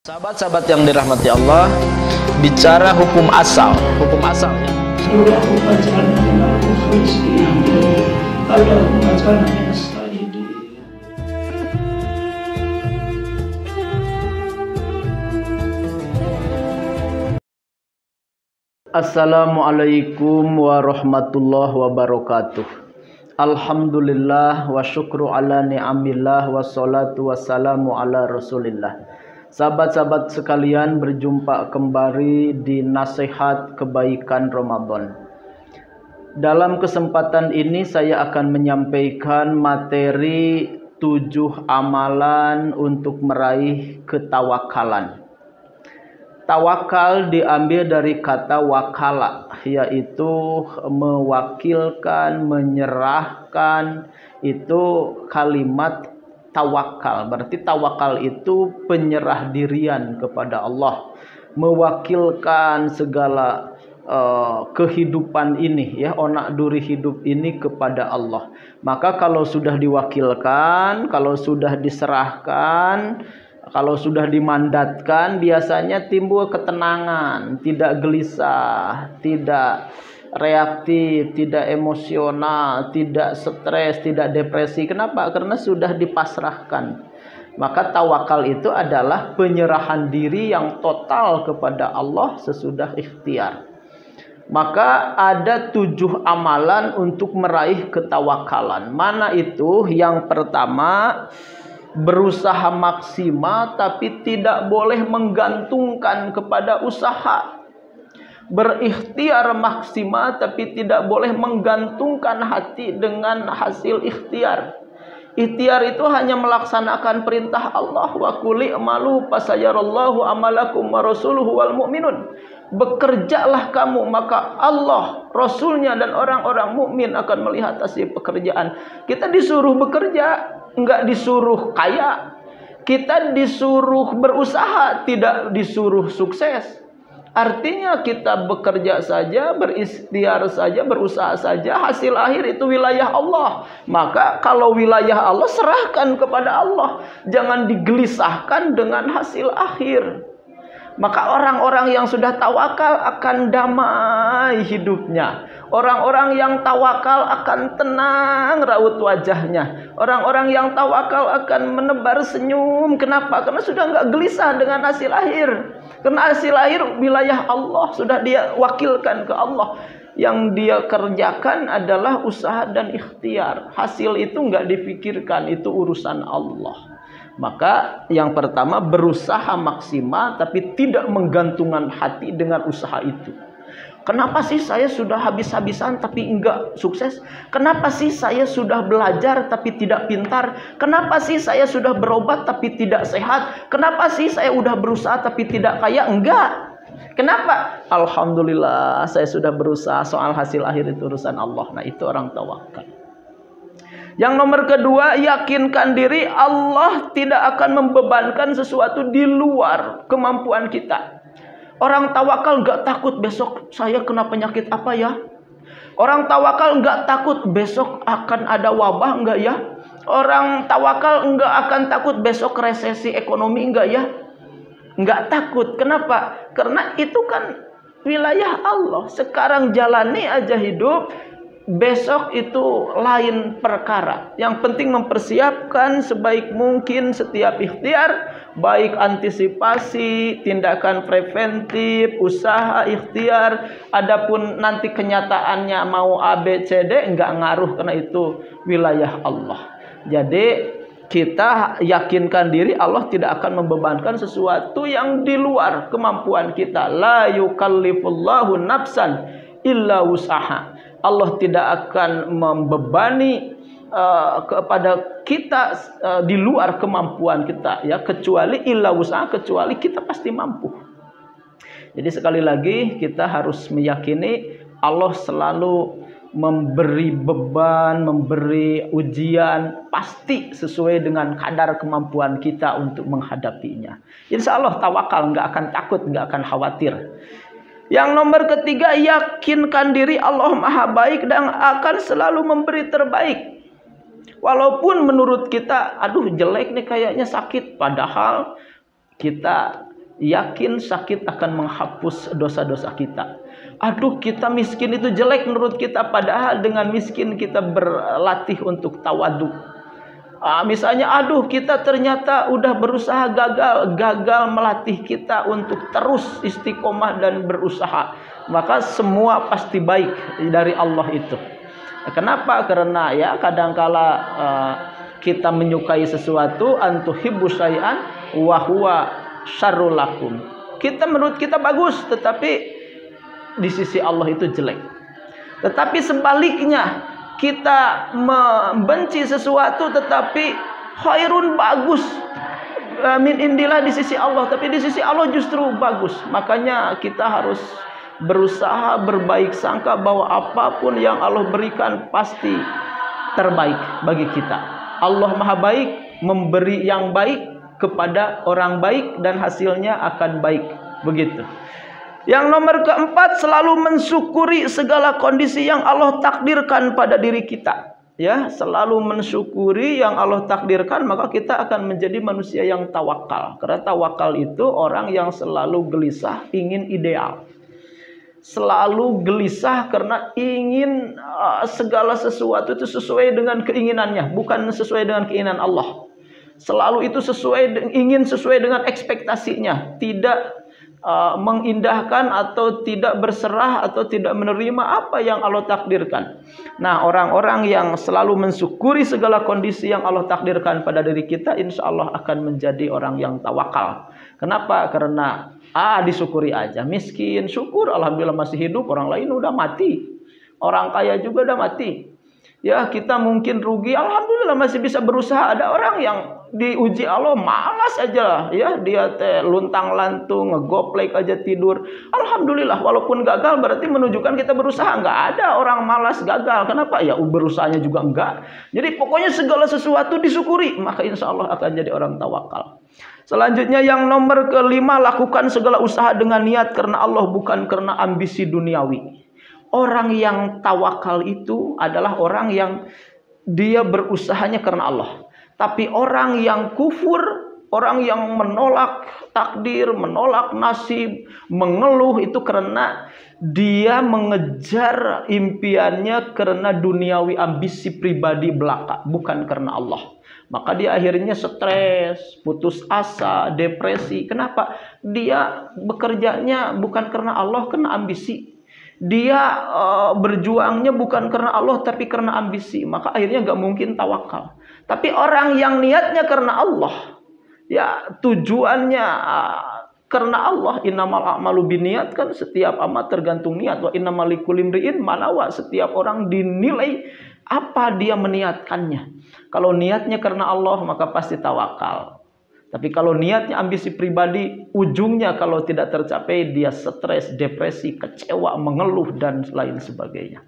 Sahabat-sahabat yang dirahmati Allah, bicara hukum asal ya. Assalamualaikum warahmatullahi wabarakatuh. Alhamdulillah wa syukru ala ni'amillah wassalatu wassalamu ala rasulillah. Sahabat-sahabat sekalian, berjumpa kembali di Nasihat Kebaikan Ramadan. Dalam kesempatan ini saya akan menyampaikan materi 7 amalan untuk meraih ketawakalan. Tawakal diambil dari kata wakala, yaitu mewakilkan, menyerahkan. Itu kalimat tawakal. Berarti tawakal itu penyerah dirian kepada Allah, mewakilkan segala kehidupan ini, ya, onak duri hidup ini kepada Allah. Maka kalau sudah diwakilkan, kalau sudah diserahkan, kalau sudah dimandatkan, biasanya timbul ketenangan, tidak gelisah, tidak reaktif, tidak emosional, tidak stres, tidak depresi. Kenapa? Karena sudah dipasrahkan. Maka tawakal itu adalah penyerahan diri yang total kepada Allah sesudah ikhtiar. Maka ada 7 amalan untuk meraih ketawakalan. Mana itu? Yang pertama, berusaha maksimal tapi tidak boleh menggantungkan kepada usaha. Berikhtiar maksimal tapi tidak boleh menggantungkan hati dengan hasil ikhtiar. Ikhtiar itu hanya melaksanakan perintah Allah, wa qul i'malu fasayarallahu amalakum wa rasuluhu wal mu'minun. Bekerjalah kamu, maka Allah, Rasulnya dan orang-orang mukmin akan melihat hasil pekerjaan. Kita disuruh bekerja, enggak disuruh kaya. Kita disuruh berusaha, tidak disuruh sukses. Artinya kita bekerja saja, berikhtiar saja, berusaha saja, hasil akhir itu wilayah Allah. Maka kalau wilayah Allah, serahkan kepada Allah. Jangan digelisahkan dengan hasil akhir. Maka orang-orang yang sudah tawakal akan damai hidupnya. Orang-orang yang tawakal akan tenang raut wajahnya. Orang-orang yang tawakal akan menebar senyum. Kenapa? Karena sudah nggak gelisah dengan hasil akhir. Karena hasil akhir wilayah Allah, sudah dia wakilkan ke Allah. Yang dia kerjakan adalah usaha dan ikhtiar. Hasil itu nggak dipikirkan, itu urusan Allah. Maka yang pertama, berusaha maksimal tapi tidak menggantungkan hati dengan usaha itu. Kenapa sih saya sudah habis-habisan tapi enggak sukses? Kenapa sih saya sudah belajar tapi tidak pintar? Kenapa sih saya sudah berobat tapi tidak sehat? Kenapa sih saya udah berusaha tapi tidak kaya? Enggak. Kenapa? Alhamdulillah saya sudah berusaha, soal hasil akhir itu urusan Allah. Nah, itu orang tawakal. Yang nomor kedua, yakinkan diri Allah tidak akan membebankan sesuatu di luar kemampuan kita. Orang tawakal nggak takut besok saya kena penyakit apa ya. Orang tawakal nggak takut besok akan ada wabah enggak ya. Orang tawakal nggak akan takut besok resesi ekonomi enggak ya. Nggak takut. Kenapa? Karena itu kan wilayah Allah. Sekarang jalani aja hidup. Besok itu lain perkara. Yang penting mempersiapkan sebaik mungkin setiap ikhtiar, baik antisipasi, tindakan preventif, usaha, ikhtiar. Adapun nanti kenyataannya mau A, B, C, D, enggak ngaruh karena itu wilayah Allah. Jadi kita yakinkan diri Allah tidak akan membebankan sesuatu yang di luar kemampuan kita. La yukallifullahu nafsan illa wus'aha. Allah tidak akan membebani kepada kita di luar kemampuan kita, ya, kecuali illa wus'aha, kecuali kita pasti mampu. Jadi sekali lagi kita harus meyakini Allah selalu memberi beban, memberi ujian pasti sesuai dengan kadar kemampuan kita untuk menghadapinya. Insya Allah tawakal, nggak akan takut, nggak akan khawatir. Yang nomor ketiga, yakinkan diri Allah maha baik dan akan selalu memberi terbaik. Walaupun menurut kita, aduh jelek nih kayaknya sakit. Padahal kita yakin sakit akan menghapus dosa-dosa kita. Aduh, kita miskin itu jelek menurut kita, padahal dengan miskin kita berlatih untuk tawadu. Misalnya, aduh, kita ternyata udah berusaha gagal melatih kita untuk terus istiqomah dan berusaha. Maka semua pasti baik dari Allah itu. Kenapa? Karena ya kadangkala kita menyukai sesuatu, antuhibbu syai'an wa huwa syarrul lakum. Menurut kita bagus, tetapi di sisi Allah itu jelek. Tetapi sebaliknya, kita membenci sesuatu tetapi khairun, bagus, min indillah di sisi Allah, tapi di sisi Allah justru bagus. Makanya kita harus berusaha berbaik sangka bahwa apapun yang Allah berikan pasti terbaik bagi kita. Allah Maha Baik, memberi yang baik kepada orang baik dan hasilnya akan baik. Begitu. Yang nomor keempat, selalu mensyukuri segala kondisi yang Allah takdirkan pada diri kita. Ya, selalu mensyukuri yang Allah takdirkan, maka kita akan menjadi manusia yang tawakal. Karena tawakal itu orang yang selalu gelisah, ingin ideal. Selalu gelisah karena ingin segala sesuatu itu sesuai dengan keinginannya, bukan sesuai dengan keinginan Allah. Selalu itu ingin sesuai dengan ekspektasinya, tidak mengindahkan atau tidak berserah atau tidak menerima apa yang Allah takdirkan. Nah, orang-orang yang selalu mensyukuri segala kondisi yang Allah takdirkan pada diri kita, insya Allah akan menjadi orang yang tawakal. Kenapa? Karena disyukuri aja. Miskin, syukur, alhamdulillah masih hidup. Orang lain udah mati. Orang kaya juga udah mati. Ya, kita mungkin rugi, alhamdulillah masih bisa berusaha. Ada orang yang diuji Allah malas aja, ya, dia luntang-lantung, ngegoplek aja tidur. Alhamdulillah, walaupun gagal berarti menunjukkan kita berusaha. Nggak ada orang malas gagal. Kenapa? Ya, berusahanya juga enggak. Jadi pokoknya segala sesuatu disyukuri, maka insya Allah akan jadi orang tawakal. Selanjutnya yang nomor kelima, lakukan segala usaha dengan niat karena Allah, bukan karena ambisi duniawi. Orang yang tawakal itu adalah orang yang dia berusahanya karena Allah. Tapi orang yang kufur, orang yang menolak takdir, menolak nasib, mengeluh, itu karena dia mengejar impiannya karena duniawi, ambisi pribadi belaka, bukan karena Allah. Maka dia akhirnya stres, putus asa, depresi. Kenapa? Dia bekerjanya bukan karena Allah, karena ambisi. Dia berjuangnya bukan karena Allah, tapi karena ambisi. Maka akhirnya nggak mungkin tawakal. Tapi orang yang niatnya karena Allah, ya tujuannya karena Allah, innamal a'malu binniyat, kan setiap amal tergantung niat. Wa innamal likulli imri'in ma nawa, setiap orang dinilai apa dia meniatkannya. Kalau niatnya karena Allah, maka pasti tawakal. Tapi kalau niatnya ambisi pribadi, ujungnya kalau tidak tercapai dia stres, depresi, kecewa, mengeluh dan lain sebagainya.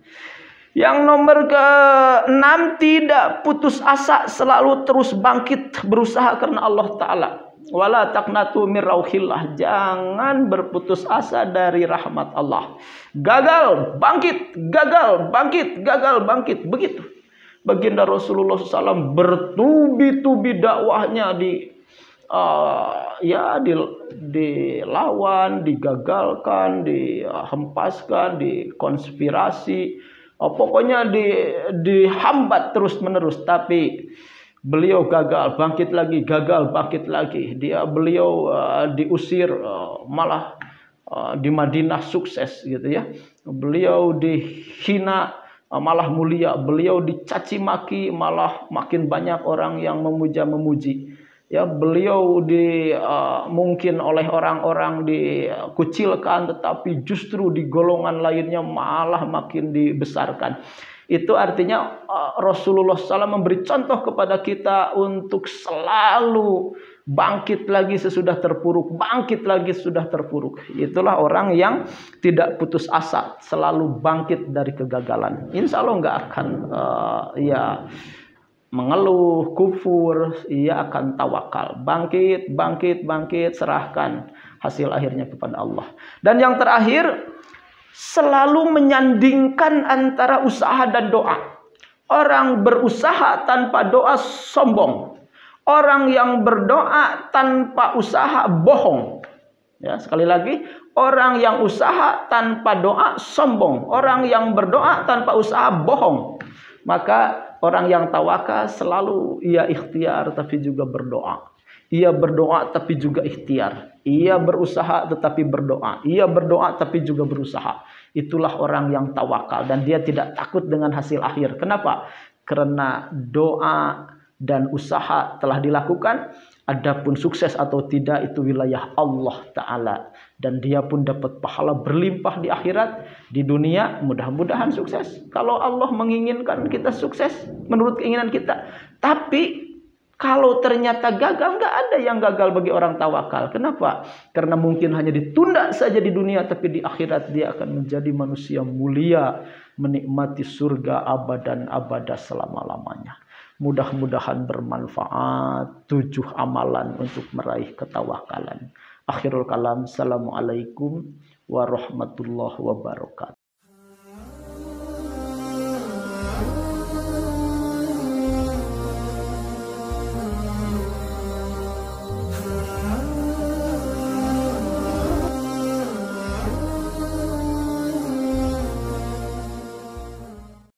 Yang nomor ke-6, tidak putus asa, selalu terus bangkit berusaha karena Allah Ta'ala. Wala taqnatu min rauhillah, jangan berputus asa dari rahmat Allah. Gagal, bangkit, gagal, bangkit, gagal, bangkit. Begitu. Baginda Rasulullah SAW bertubi-tubi dakwahnya dilawan, digagalkan, dihempaskan, dikonspirasi, pokoknya dihambat terus-menerus. Tapi beliau gagal, bangkit lagi, gagal, bangkit lagi. Beliau diusir, malah di Madinah sukses gitu ya. Beliau dihina, malah mulia. Beliau dicaci maki, malah makin banyak orang yang memuja-memuji. Ya, beliau mungkin oleh orang-orang dikucilkan, tetapi justru di golongan lainnya malah makin dibesarkan. Itu artinya Rasulullah SAW memberi contoh kepada kita untuk selalu bangkit lagi sesudah terpuruk, bangkit lagi sesudah terpuruk. Itulah orang yang tidak putus asa, selalu bangkit dari kegagalan. Insya Allah nggak akan mengeluh, kufur, ia akan tawakal. Bangkit, bangkit, bangkit, serahkan hasil akhirnya kepada Allah. Dan yang terakhir, selalu menyandingkan antara usaha dan doa. Orang berusaha tanpa doa sombong. Orang yang berdoa tanpa usaha bohong. Ya, sekali lagi, orang yang usaha tanpa doa sombong, orang yang berdoa tanpa usaha bohong. Maka orang yang tawakal selalu ia ikhtiar tapi juga berdoa. Ia berdoa tapi juga ikhtiar. Ia berusaha tetapi berdoa. Ia berdoa tapi juga berusaha. Itulah orang yang tawakal dan dia tidak takut dengan hasil akhir. Kenapa? Karena doa dan usaha telah dilakukan. Adapun sukses atau tidak itu wilayah Allah Ta'ala. Dan dia pun dapat pahala berlimpah di akhirat. Di dunia mudah-mudahan sukses. Kalau Allah menginginkan kita sukses menurut keinginan kita. Tapi kalau ternyata gagal, nggak ada yang gagal bagi orang tawakal. Kenapa? Karena mungkin hanya ditunda saja di dunia. Tapi di akhirat dia akan menjadi manusia mulia. Menikmati surga abadan abada selama-lamanya. Mudah-mudahan bermanfaat 7 amalan untuk meraih ketawakalan. Akhirul kalam. Assalamualaikum warahmatullahi wabarakatuh.